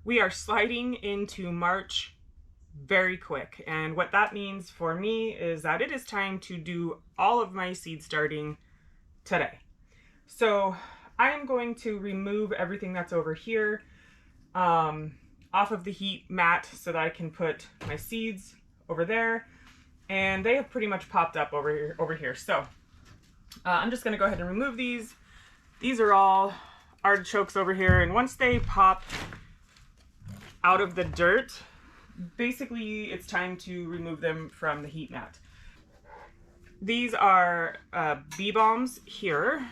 We are sliding into March very quick, and what that means for me is that it is time to do all of my seed starting today. So I am going to remove everything that's over here off of the heat mat so that I can put my seeds over there, and they have pretty much popped up over here. So I'm just going to go ahead and remove these. These are all artichokes over here, and once they pop out of the dirt, basically it's time to remove them from the heat mat. These are bee balms here.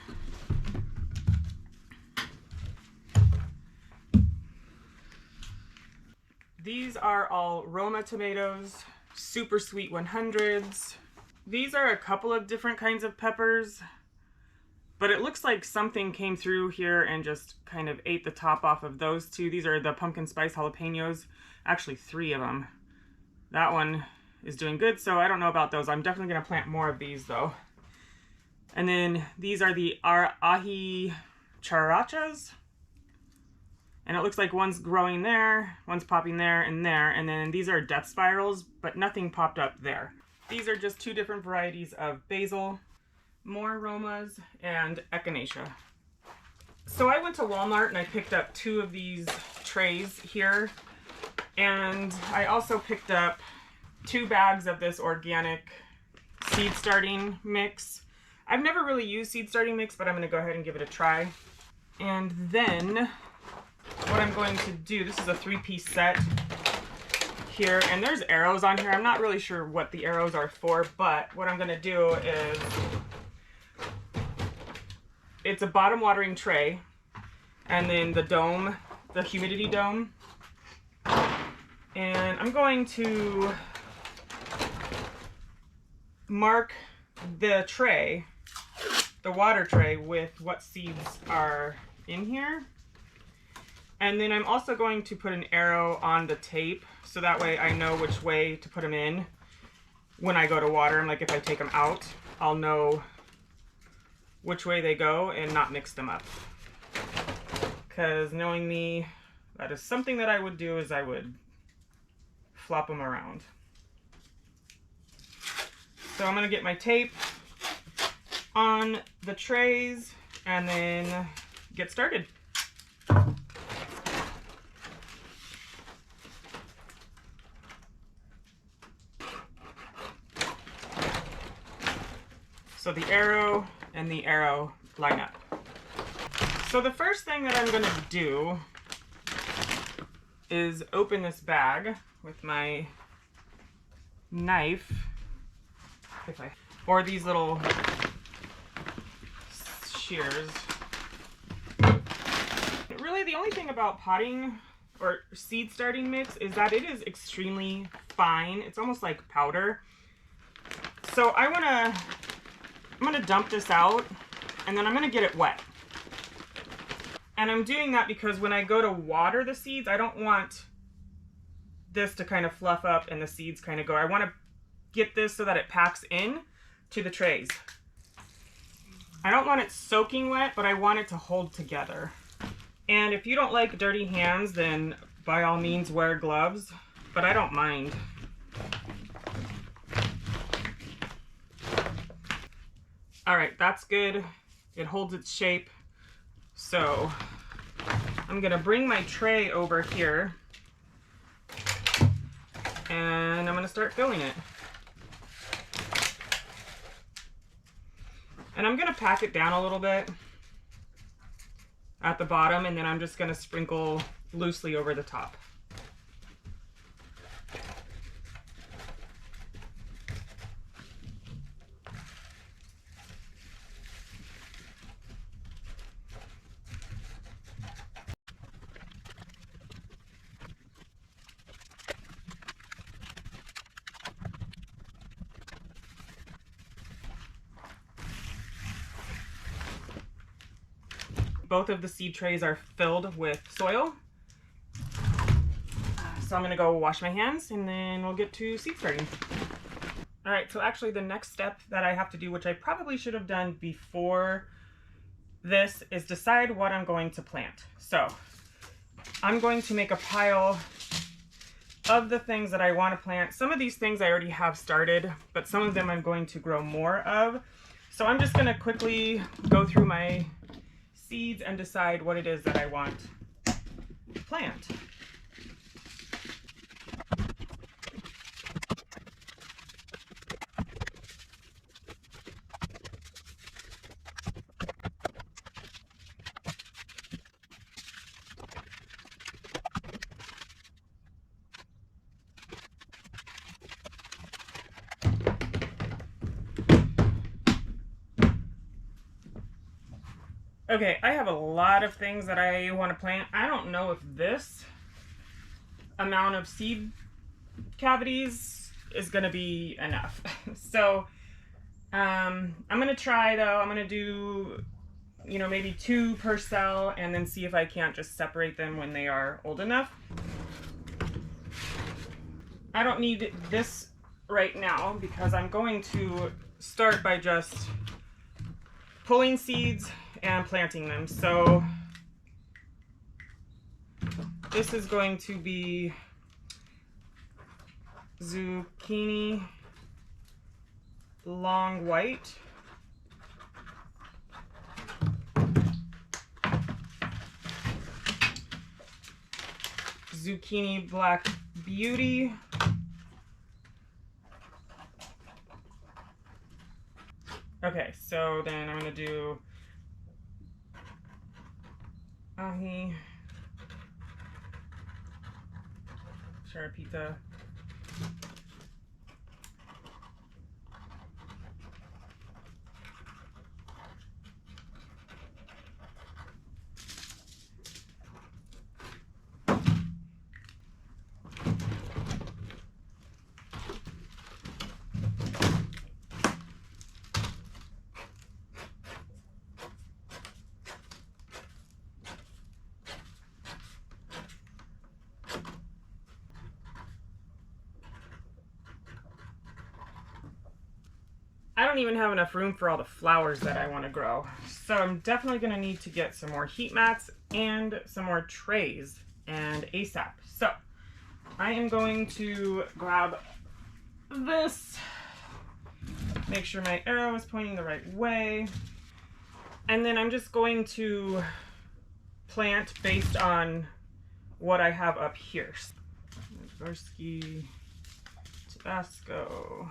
These are all Roma tomatoes, super sweet 100s. These are a couple of different kinds of peppers, but it looks like something came through here and just kind of ate the top off of those two. These are the pumpkin spice jalapenos, actually 3 of them. That one is doing good, so I don't know about those. I'm definitely gonna plant more of these though. And then these are the ahi charachas. And it looks like one's growing there, one's popping there, and then these are death spirals, but nothing popped up there. These are just 2 different varieties of basil, more aromas, and echinacea. So I went to Walmart and I picked up 2 of these trays here, and I also picked up 2 bags of this organic seed starting mix. I've never really used seed starting mix, but I'm gonna go ahead and give it a try. And then what I'm going to do, this is a 3-piece set here, and there's arrows on here. I'm not really sure what the arrows are for, but what I'm going to do is, it's a bottom watering tray, and then the dome, the humidity dome, and I'm going to mark the tray, the water tray, with what seeds are in here. And then I'm also going to put an arrow on the tape so that way I know which way to put them in when I go to water them. Like if I take them out, I'll know which way they go and not mix them up. Because knowing me, that is something that I would do, is I would flop them around. So I'm going to get my tape on the trays and then get started. So the arrow and the arrow line up. So the first thing that I'm going to do is open this bag with my knife, or these little shears. Really, the only thing about potting or seed starting mix is that it is extremely fine. It's almost like powder. So I'm gonna dump this out, and then I'm gonna get it wet. And I'm doing that because when I go to water the seeds, I don't want this to kind of fluff up and the seeds kind of go. I want to get this so that it packs in to the trays. I don't want it soaking wet, but I want it to hold together. And if you don't like dirty hands, then by all means wear gloves, but I don't mind. All right, that's good. It holds its shape. So I'm gonna bring my tray over here and I'm gonna start filling it. And I'm gonna pack it down a little bit at the bottom, and then I'm just gonna sprinkle loosely over the top. Both of the seed trays are filled with soil. So I'm gonna go wash my hands and then we'll get to seed starting. All right, so actually the next step that I have to do, which I probably should have done before this, is decide what I'm going to plant. So I'm going to make a pile of the things that I want to plant. Some of these things I already have started, but some of them I'm going to grow more of. So I'm just going to quickly go through my seeds and decide what it is that I want to plant. Okay, I have a lot of things that I want to plant. I don't know if this amount of seed cavities is going to be enough. So I'm going to try though. I'm going to do, you know, maybe 2 per cell and then see if I can't just separate them when they are old enough. I don't need this right now because I'm going to start by just pulling seeds and planting them. So this is going to be zucchini long white, zucchini black beauty, okay, so then I'm going to do ahi, sharapita, I don't even have enough room for all the flowers that I want to grow. So I'm definitely going to need to get some more heat mats and some more trays, and ASAP. So I am going to grab this, make sure my arrow is pointing the right way, and then I'm just going to plant based on what I have up here. Varsky, Tabasco.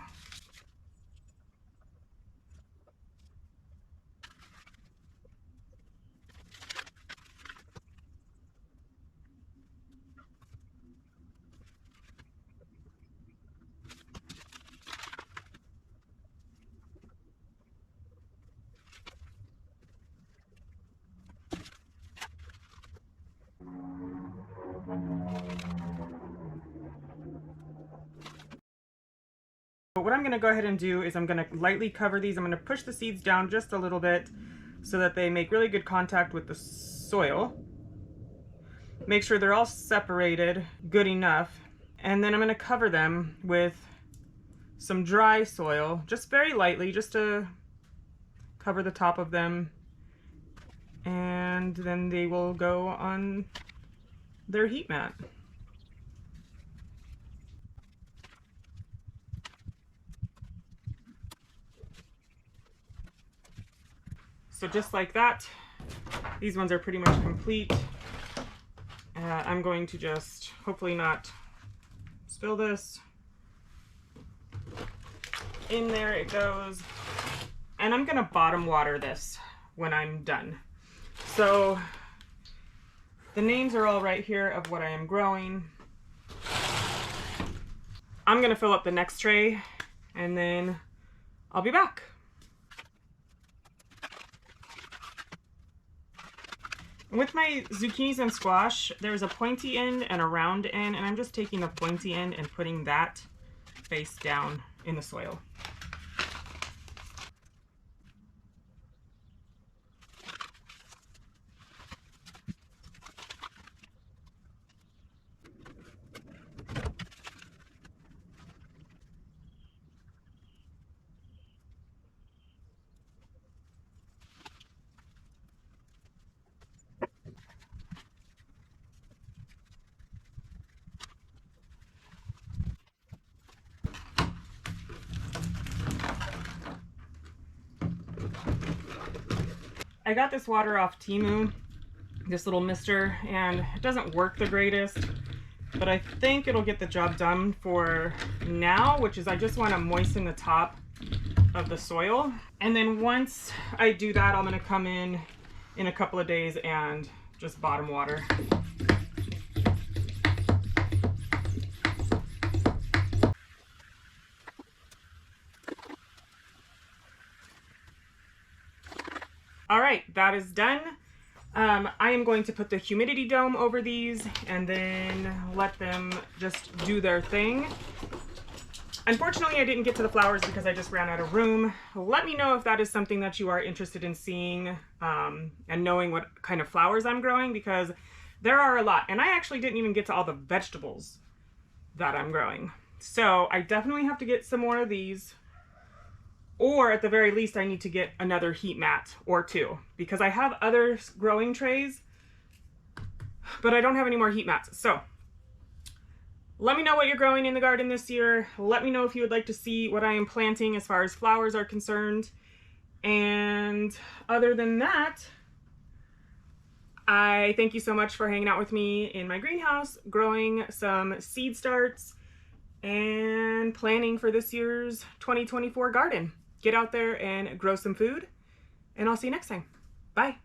But what I'm going to go ahead and do is I'm going to lightly cover these. I'm going to push the seeds down just a little bit so that they make really good contact with the soil. Make sure they're all separated good enough. And then I'm going to cover them with some dry soil, just very lightly, just to cover the top of them. And then they will go on their heat mat. So just like that, these ones are pretty much complete. I'm going to just hopefully not spill this. In there it goes. And I'm gonna bottom water this when I'm done. So the names are all right here of what I am growing. I'm gonna fill up the next tray and then I'll be back. With my zucchinis and squash, there's a pointy end and a round end, and I'm just taking the pointy end and putting that face down in the soil. I got this water off Temu, this little mister, and it doesn't work the greatest, but I think it'll get the job done for now, which is I just want to moisten the top of the soil. And then once I do that, I'm going to come in a couple of days and just bottom water. All right, that is done. I am going to put the humidity dome over these and then let them just do their thing. Unfortunately, I didn't get to the flowers because I just ran out of room. Let me know if that is something that you are interested in seeing and knowing what kind of flowers I'm growing, because there are a lot. And I actually didn't even get to all the vegetables that I'm growing. So I definitely have to get some more of these. Or at the very least, I need to get another heat mat or two, because I have other growing trays, but I don't have any more heat mats. So let me know what you're growing in the garden this year. Let me know if you would like to see what I am planting as far as flowers are concerned. And other than that, I thank you so much for hanging out with me in my greenhouse, growing some seed starts and planning for this year's 2024 garden. Get out there and grow some food, and I'll see you next time. Bye.